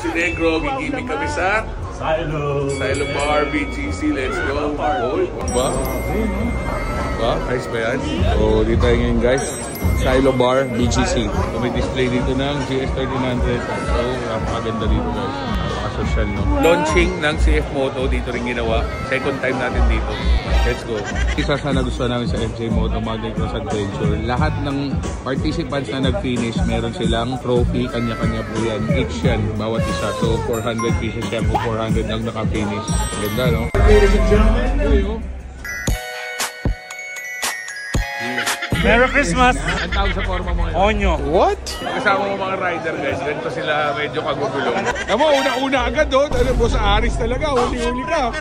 si Negro. Gigimik kami sa Silo Bar, BGC. Let's go. Boy, ba? Ba? Nice ba yan? So, dito tayo ngayon guys. Silo Bar, BGC. So, may display dito ng GS1300. So, napakaganda dito guys. Napaka-social, no? Launching ng CF Moto dito rin ginawa. Second time natin dito. Let's go. Isa sa nagustuhan namin sa FJ Moto Mountain Cross Adventure. Lahat ng participants na nag-finish, meron silang trophy. Kanya-kanya po yan. Each yan, bawat isa. So, 400 pieces yan po. 400 lang naka-finish. Ganda, no? Ladies and gentlemen, Merry Christmas! ang tawag sa forma mo ngayon? Onyo. What? Kasama mo mga rider guys, ganito sila medyo kagugulong. Tama, una-una agad doon. Ano po sa Aris talaga, huli-huli ka.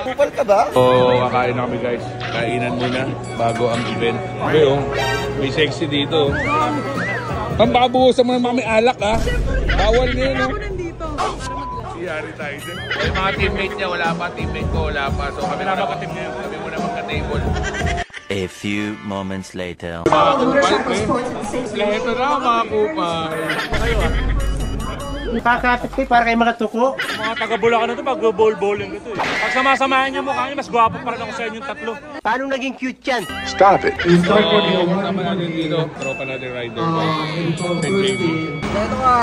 Kupal ka ba? So, kakain na kami guys. Kainan muna bago ang event. Okay, oh. May sexy dito. Pambabuhusan mo naman kami alak, ha? Bawal na yun, oh. Siyari tayo dun. Yung mga teammate niya, wala pa. Teammate ko, wala pa. So, kami muna magka-team niya. Kami muna magka-table. A few moments later. Mga kupal, pre. Ito na, mga kupal. Nakakapit kayo para kayo makatuko. Mga taga-Bulacan na ito, pag-bowl-bowling ito eh. Pag samasamahan niya mukha niya, mas gwapo pa rin ako sa inyong tatlo. Paano naging cute yan? Stop it. So, kasama natin dito. Tropa natin rider. St. JB. Ito ka.